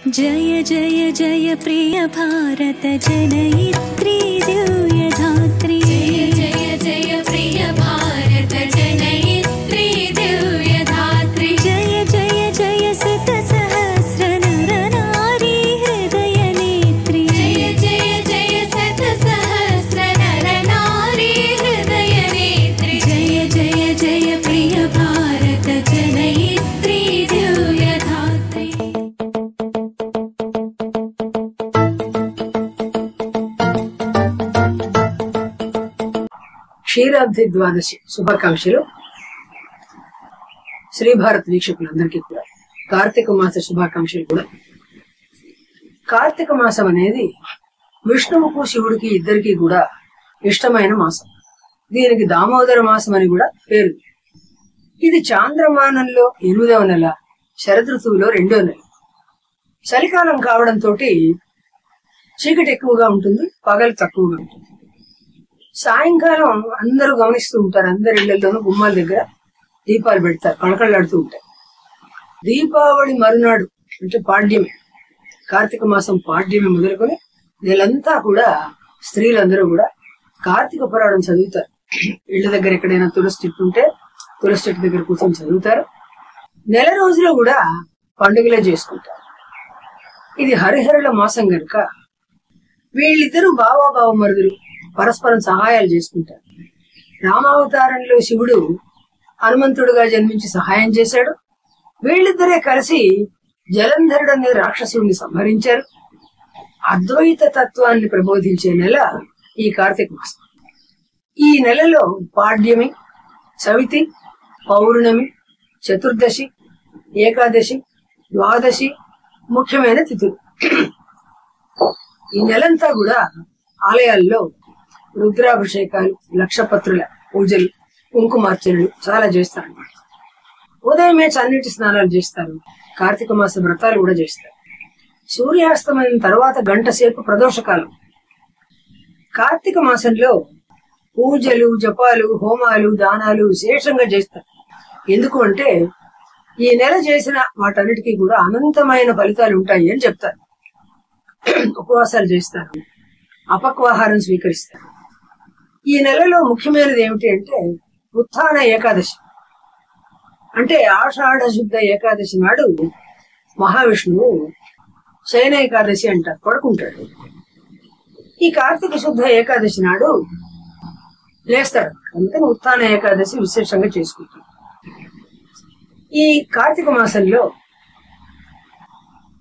जय जय जय प्रिय भारत जनयित्री दिव्यधात्री। जय जय जय प्रिय भारत जनयित्री दिव्यधात्री। जय जय जय शत सहस्र नर नारी हृदय नेत्री। जय जय जय शत सहस्र नर नारी हृदय नेत्री। जय जय जय प्रिय भारत जनयित्री दिव्यधात्री। క్షీరాబ్ది ద్వాదశి శుభాకాంక్షలు. శ్రీభారత్ వీక్షకులందరికీ కూడా కార్తీక మాస శుభాకాంక్షలు కూడా. కార్తీక మాసం అనేది విష్ణువుకు శివుడికి ఇద్దరికి కూడా ఇష్టమైన మాసం. దీనికి దామోదర మాసం అని కూడా పేరు. ఇది చాంద్రమానంలో 8వ నెల, శరదృతువులో 2వ నెల. చలికాలం కావడంతో చీకటి ఎక్కువగా ఉంటుంది, పగలు తక్కువగా ఉంటుంది. సాయంకాలం అందరూ గమనిస్తూ ఉంటారు, అందరి ఇళ్లలోనూ గుమ్మాల దగ్గర దీపాలు పెడతారు, కళకళలాడుతూ ఉంటాయి. దీపావళి మరునాడు అంటే పాడ్యమే, కార్తీక మాసం పాడ్యమే మొదలుకొని నెలంతా కూడా స్త్రీలందరూ కూడా కార్తీక పురాణం చదువుతారు. ఇళ్ల దగ్గర ఎక్కడైనా తులసి చెట్టు ఉంటే తులసి చెట్టు దగ్గర కూర్చొని చదువుతారు. నెల రోజులు కూడా పండుగలే చేసుకుంటారు. ఇది హరిహరుల మాసం గనుక వీళ్ళిద్దరూ బావమరుదులు పరస్పరం సహాయాలు చేసుకుంటారు. రామావతారంలో శివుడు హనుమంతుడుగా జన్మించి సహాయం చేశాడు. వీళ్ళిద్దరే కలిసి జలంధరుడు అనే రాక్షసుడిని సంహరించారు. అద్వైత తత్వాన్ని ప్రబోధించే నెల ఈ కార్తీక మాసం. ఈ నెలలో పాడ్యమి, చవితి, పౌర్ణమి, చతుర్దశి, ఏకాదశి, ద్వాదశి ముఖ్యమైన తిథులు. ఈ నెలంతా కూడా ఆలయాల్లో రుద్రాభిషేకాలు, లక్షపత్రుల పూజలు, కుంకుమార్చనలు చాలా చేస్తారు అన్నమాట. ఉదయమే చన్నీటి స్నానాలు చేస్తారు. కార్తీక మాస వ్రతాలు కూడా చేస్తారు. సూర్యాస్తమైన తర్వాత గంట సేపు ప్రదోషకాలం. కార్తీక మాసంలో పూజలు, జపాలు, హోమాలు, దానాలు విశేషంగా చేస్తారు. ఎందుకు అంటే ఈ నెల చేసిన వాటన్నిటికీ కూడా అనంతమైన ఫలితాలు ఉంటాయి అని చెప్తారు. ఉపవాసాలు చేస్తారు, అపక్వాహారం స్వీకరిస్తారు. ఈ నెలలో ముఖ్యమైనది ఏమిటి అంటే ఉత్థాన ఏకాదశి. అంటే ఆషాఢ శుద్ధ ఏకాదశి నాడు మహావిష్ణువు శయన ఏకాదశి అంటారు, పడుకుంటాడు. ఈ కార్తీక శుద్ధ ఏకాదశి నాడు లేస్తాడు. అందుకని ఉత్థాన ఏకాదశి విశేషంగా చేసుకుంటాడు. ఈ కార్తీక మాసంలో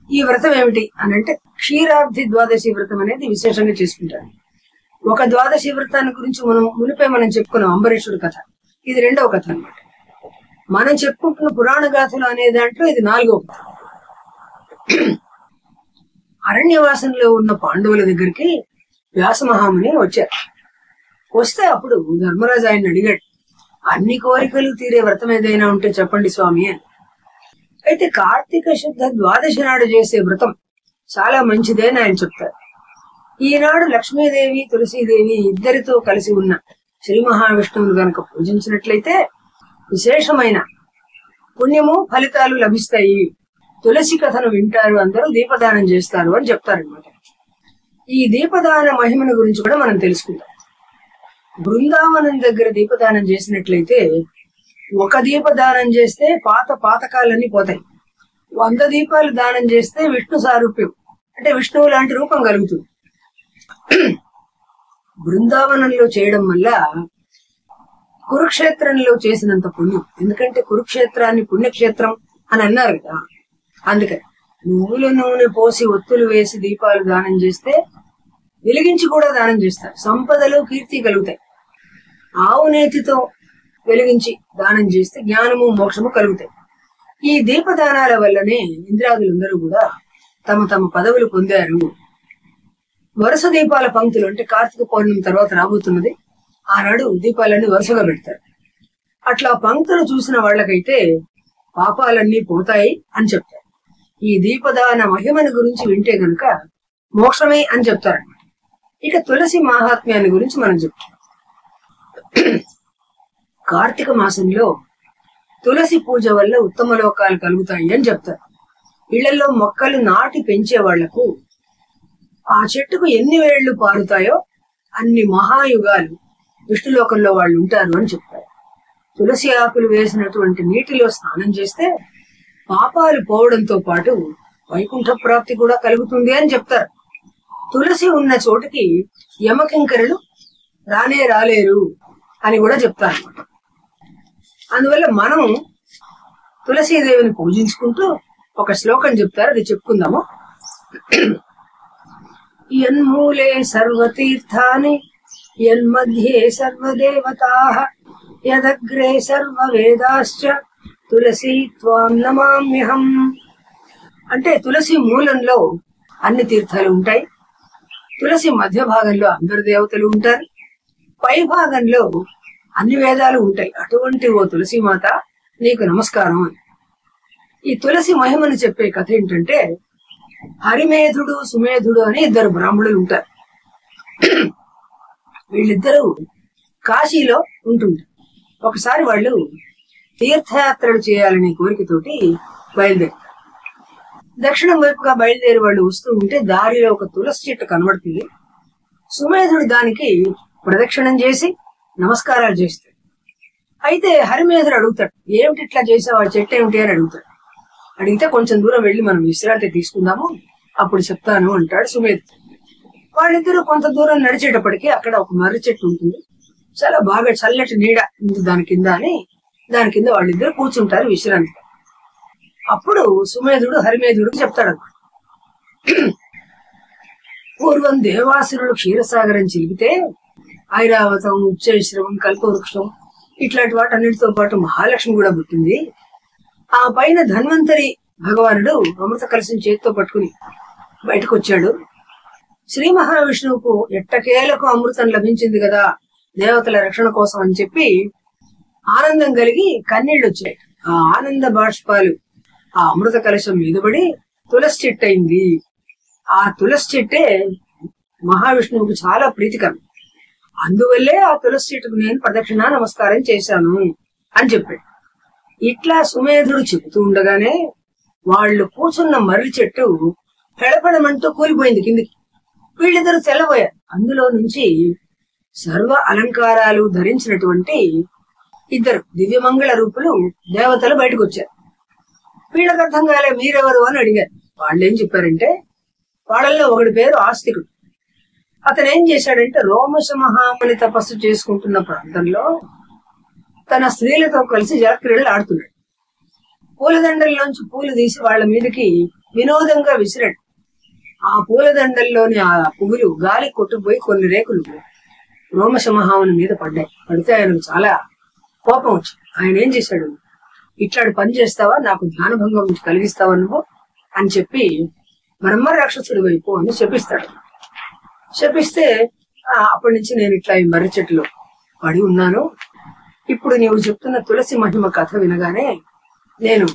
ఈ వ్రతం ఏమిటి అని అంటే క్షీరాబ్ది ద్వాదశి వ్రతం అనేది విశేషంగా చేసుకుంటారు. ఒక ద్వాదశి వ్రతాన్ని గురించి మనం చెప్పుకున్నాం, అంబరీషుడి కథ. ఇది 2వ కథ అన్నమాట. మనం చెప్పుకుంటున్న పురాణ గాథలు అనే దాంట్లో ఇది 4వ కథ. అరణ్యవాసంలో ఉన్న పాండవుల దగ్గరికి వ్యాస మహాముని వచ్చారు. వస్తే అప్పుడు ధర్మరాజు ఆయన అడిగాడు, అన్ని కోరికలు తీరే వ్రతం ఏదైనా ఉంటే చెప్పండి స్వామి అని. అయితే కార్తీక శుద్ధ ద్వాదశి నాడు చేసే వ్రతం చాలా మంచిదే అని ఆయన చెప్తారు. ఈనాడు లక్ష్మీదేవి, తులసీదేవి ఇద్దరితో కలిసి ఉన్న శ్రీ మహావిష్ణువును గనక పూజించినట్లయితే విశేషమైన పుణ్యము, ఫలితాలు లభిస్తాయి. తులసి కథను వింటారు, అందరూ దీపదానం చేస్తారు అని చెప్తారనమాట. ఈ దీపదాన మహిమను గురించి కూడా మనం తెలుసుకుందాం. బృందావనం దగ్గర దీపదానం చేసినట్లయితే ఒక దీపదానం చేస్తే పాతకాలన్నీ పోతాయి. 100 దీపాలు దానం చేస్తే విష్ణు సారూప్యం అంటే విష్ణువు లాంటి రూపం కలుగుతుంది. బృందావనంలో చేయడం వల్ల కురుక్షేత్రంలో చేసినంత పుణ్యం. ఎందుకంటే కురుక్షేత్రాన్ని పుణ్యక్షేత్రం అని అన్నారు కదా. అందుకని నువ్వుల నూనె పోసి ఒత్తులు వేసి దీపాలు దానం చేస్తే వెలిగించి కూడా దానం చేస్తారు, సంపదలు కీర్తి కలుగుతాయి. ఆవు నేతితో వెలిగించి దానం చేస్తే జ్ఞానము, మోక్షము కలుగుతాయి. ఈ దీపదానాల వల్లనే ఇంద్రాదులందరూ కూడా తమ తమ పదవులు పొందారు. వరుస దీపాల పంక్తులు అంటే కార్తీక పౌర్ణమి తర్వాత రాబోతున్నది, ఆనాడు దీపాలన్నీ వరుసగా పెడతారు. అట్లా పంక్తులు చూసిన వాళ్ళకైతే పాపాలన్నీ పోతాయి అని చెప్తారు. ఈ దీపదాన మహిమని గురించి వింటే గనుక మోక్షమే అని చెప్తారన్నమాట. ఇక తులసి మహాత్మ్యాన్ని గురించి మనం చెప్తాం. కార్తీక మాసంలో తులసి పూజ వల్ల ఉత్తమ లోకాలు కలుగుతాయి అని చెప్తారు. ఇళ్లలో మొక్కలు నాటి పెంచే వాళ్లకు ఆ చెట్టుకు ఎన్ని వేళ్లు పారుతాయో అన్ని మహాయుగాలు విష్ణులోకంలో వాళ్ళు ఉంటారు అని చెప్తారు. తులసి ఆకులు వేసినటువంటి నీటిలో స్నానం చేస్తే పాపాలు పోవడంతో పాటు వైకుంఠ ప్రాప్తి కూడా కలుగుతుంది అని చెప్తారు. తులసి ఉన్న చోటుకి యమకింకరులు రాలేరు అని కూడా చెప్తారు. అందువల్ల మనం తులసీదేవిని పూజించుకుంటూ ఒక శ్లోకం చెప్తారు, అది చెప్పుకుందాము. యన్మూలే సర్వతీర్థాని యన్మధ్యే సర్వదేవతాః యదగ్రే సర్వవేదాశ్చ తులసీ త్వాం నమామ్యహం. అంటే తులసి మూలంలో అన్ని తీర్థాలు ఉంటాయి, తులసి మధ్య భాగంలో అందరు దేవతలు ఉంటారు, పై భాగంలో అన్ని వేదాలు ఉంటాయి. అటువంటి ఓ తులసి మాత నీకు నమస్కారం అని. ఈ తులసి మహిమను చెప్పే కథ ఏంటంటే, హరిమేధుడు సుమేధుడు అని ఇద్దరు బ్రాహ్మణులు ఉంటారు. వీళ్ళిద్దరూ కాశీలో ఉంటుంటారు. ఒకసారి వాళ్ళు తీర్థయాత్రలు చేయాలనే కోరికతోటి బయలుదేరుతారు. దక్షిణం వైపుగా బయలుదేరి వాళ్ళు వస్తూ ఉంటే దారిలో ఒక తులసి చెట్టు కనబడుతుంది. సుమేధుడు దానికి ప్రదక్షిణం చేసి నమస్కారాలు చేస్తాడు. అయితే హరిమేధుడు అడుగుతాడు, ఏమిటి ఇట్లా చేసావు, ఆ చెట్టు ఏమిటి అని అడుగుతాడు. అడిగితే కొంచెం దూరం వెళ్లి మనం విశ్రాంతి తీసుకుందాము, అప్పుడు చెప్తాను అంటాడు సుమేధుడు. వాళ్ళిద్దరూ కొంత దూరం నడిచేటప్పటికి అక్కడ ఒక మర్రి చెట్టు ఉంటుంది, చాలా బాగా చల్లటి నీడ ఉంది దాని కింద అని దాని కింద వాళ్ళిద్దరు కూర్చుంటారు విశ్రాంతి. అప్పుడు సుమేధుడు హరిమేధుడికి చెప్తాడు అన్నమాట, పూర్వం దేవాసురుడు క్షీరసాగరం చిలిపితే ఐరావతం, ఉచ్చైశ్రవం, కల్పవృక్షం ఇట్లాంటి వాటన్నిటితో పాటు మహాలక్ష్మి కూడా పుట్టింది. ఆ పైన ధన్వంతరి భగవానుడు అమృత కలశం చేతితో పట్టుకుని బయటకు వచ్చాడు. శ్రీ మహావిష్ణువుకు ఎట్టకేలకు అమృతం లభించింది కదా దేవతల రక్షణ కోసం అని చెప్పి ఆనందం కలిగి కన్నీళ్లు వచ్చాయి. ఆ ఆనంద బాష్పాలు ఆ అమృత కలశం మీద పడి తులసి చెట్టు అయింది. ఆ తులసి చెట్టే మహావిష్ణువుకు చాలా ప్రీతికరం. అందువల్లే ఆ తులసి చెట్టుకు నేను ప్రదక్షిణ నమస్కారం చేశాను అని చెప్పాడు. ఇట్లా సుమేధుడు చెబుతూ ఉండగానే వాళ్ళు కూర్చున్న మర్రి చెట్టు పెడపెడమంటూ కూలిపోయింది కిందికి. వీళ్ళిద్దరు తెల్లబోయారు. అందులో నుంచి సర్వ అలంకారాలు ధరించినటువంటి ఇద్దరు దివ్యమంగళ రూపులు దేవతలు బయటకు వచ్చారు. వీళ్ళకి అర్థం కాలే మీరెవరు అని అడిగారు. వాళ్ళేం చెప్పారంటే, వాళ్ళల్లో ఒకడి పేరు ఆస్తికుడు. అతను ఏం చేశాడంటే, రోమశ మహాముని తపస్సు చేసుకుంటున్న ప్రాంతంలో తన స్త్రీలతో కలిసి జలక్రీడలు ఆడుతున్నాడు. పూలదండల్లోంచి పూలు తీసి వాళ్ళ మీదకి వినోదంగా విసిరాడు. ఆ పూలదండల్లోని ఆ పువ్వులు గాలి కొట్టుకుపోయి కొన్ని రేకులు రోమశ మహాముని మీద పడ్డాయి. పడితే ఆయనకు చాలా కోపం వచ్చింది. ఆయన ఏం చేశాడు, ఇట్లాంటి పని చేస్తావా, నాకు ధ్యానభంగం కలిగిస్తావా నువ్వు అని చెప్పి బ్రహ్మ రాక్షసుడి వైపు అని శపిస్తాడు. శపిస్తే అప్పటి నుంచి నేను ఇట్లా ఈ మర్రి చెట్టులో పడి ఉన్నాను. ఇప్పుడు నీవు చెప్తున్న తులసి మహిమ కథ వినగానే నేను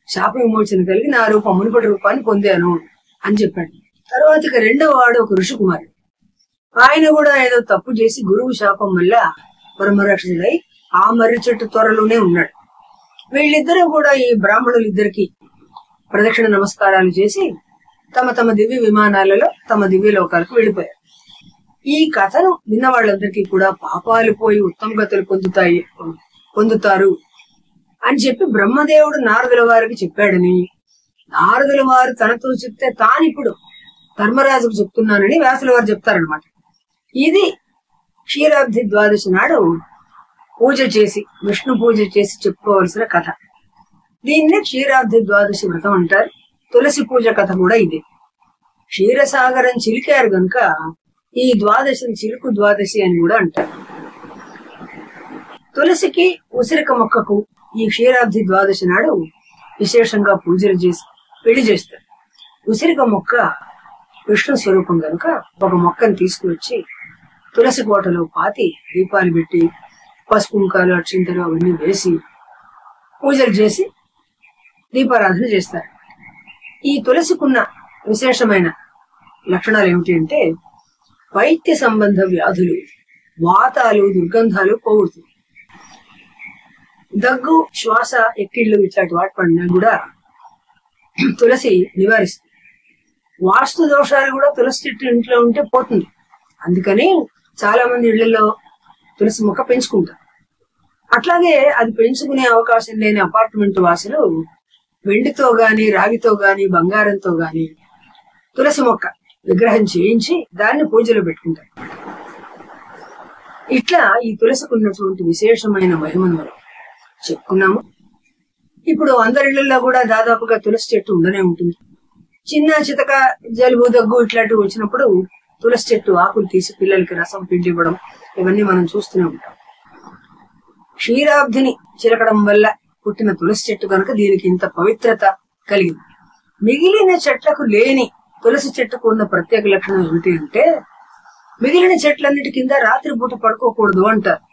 శాప విమోచన కలిగి నా రూపం మునుపటి రూపాన్ని పొందాను అని చెప్పాడు. తర్వాత ఇక రెండవ వాడు ఒక ఋషికుమారుడు. ఆయన కూడా ఏదో తప్పు చేసి గురువు శాపం వల్ల బ్రహ్మరాక్షసుడై ఆ మర్రి చెట్టు త్వరలోనే ఉన్నాడు. వీళ్ళిద్దరూ కూడా ఈ బ్రాహ్మణులిద్దరికి ప్రదక్షిణ నమస్కారాలు చేసి తమ తమ దివ్య విమానాలలో తమ దివ్య లోకాలకు వెళ్లిపోయారు. ఈ కథను విన్న వాళ్ళందరికీ కూడా పాపాలు పోయి ఉత్తమ గతులు పొందుతారు అని చెప్పి బ్రహ్మదేవుడు నారదుల వారికి చెప్పాడని, నారదుల వారు తనతో చెప్తే తానిప్పుడు ధర్మరాజుకు చెప్తున్నానని వ్యాసుల వారు చెప్తారనమాట. ఇది క్షీరాబ్ది ద్వాదశి నాడు పూజ చేసి విష్ణు పూజ చేసి చెప్పుకోవలసిన కథ. దీన్నే క్షీరాబ్ది ద్వాదశి వ్రతం అంటారు. తులసి పూజ కథ కూడా ఇదే. క్షీరసాగరం చిలికారు గనుక ఈ ద్వాదశిని చిలుకు ద్వాదశి అని కూడా అంటారు. తులసికి ఉసిరిక మొక్కకు ఈ క్షీరాబ్ది ద్వాదశి నాడు విశేషంగా పూజలు చేసి పెళ్లి చేస్తారు. ఉసిరిక మొక్క విష్ణు స్వరూపం గనుక ఒక మొక్కను తీసుకువచ్చి తులసి కోటలో పాతి దీపాలు పెట్టి పసుపు కుంకాలు అక్షింతలు అవన్నీ వేసి పూజలు చేసి దీపారాధన చేస్తారు. ఈ తులసికున్న విశేషమైన లక్షణాలు ఏమిటి అంటే, వైద్య సంబంధ వ్యాధులు, వాతాలు, దుర్గంధాలు పోగొడుతుంది. దగ్గు, శ్వాస ఎక్కిళ్లు ఇట్లాంటి వాటి పడినా కూడా తులసి నివారిస్తుంది. వాస్తు దోషాలు కూడా తులసి చెట్టు ఇంట్లో ఉంటే పోతుంది. అందుకని చాలా మంది ఇళ్లలో తులసి మొక్క పెంచుకుంటారు. అట్లాగే అది పెంచుకునే అవకాశం లేని అపార్ట్మెంట్ వాసులు వెండితో గాని, రాగితో గాని, బంగారంతో గాని తులసి మొక్క విగ్రహం చేయించి దాన్ని పూజలో పెట్టుకుంటారు. ఇట్లా ఈ తులసికి ఉన్నటువంటి విశేషమైన మహిమను మనం చెప్పుకున్నాము. ఇప్పుడు అందరిళ్లలో కూడా దాదాపుగా తులసి చెట్టు ఉండనే ఉంటుంది. చిన్న చితక జలుబు, దగ్గు ఇట్లాంటివి వచ్చినప్పుడు తులసి చెట్టు ఆకులు తీసి పిల్లలకి రసం పిండి ఇవ్వడం ఇవన్నీ మనం చూస్తూనే ఉంటాం. క్షీరాబ్ధిని చిలకడం వల్ల పుట్టిన తులసి చెట్టు కనుక దీనికి ఇంత పవిత్రత కలిగింది. మిగిలిన చెట్లకు లేని తులసి చెట్టుకు ఉన్న ప్రత్యేక లక్షణం ఏమిటి అంటే, మిగిలిన చెట్లన్నిటి కింద రాత్రి పూట పడుకోకూడదు అంటారు.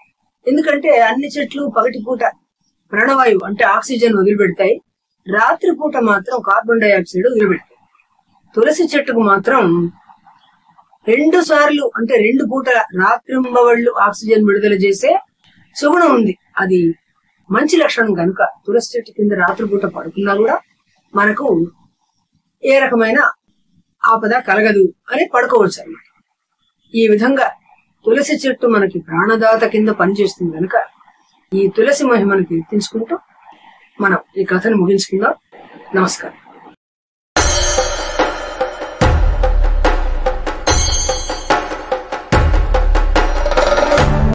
ఎందుకంటే అన్ని చెట్లు పగటి పూట ప్రాణవాయువు అంటే ఆక్సిజన్ వదిలిపెడతాయి, రాత్రి పూట మాత్రం కార్బన్ డైఆక్సైడ్ వదిలిపెడతాయి. తులసి చెట్టుకు మాత్రం 2 సార్లు అంటే 2 పూటల రాత్రింబవళ్లు ఆక్సిజన్ విడుదల చేసే సుగుణం ఉంది. అది మంచి లక్షణం కనుక తులసి చెట్టు కింద రాత్రిపూట పడుకున్నా కూడా మనకు ఏ రకమైన ఆపద కలగదు అని పడుకోవచ్చు అన్నమాట. ఈ విధంగా తులసి చెట్టు మనకి ప్రాణదాత కింద పనిచేస్తుంది కనుక ఈ తులసి మహిమను కీర్తించుకుంటూ మనం ఈ కథను ముగించుకుందాం. నమస్కారం.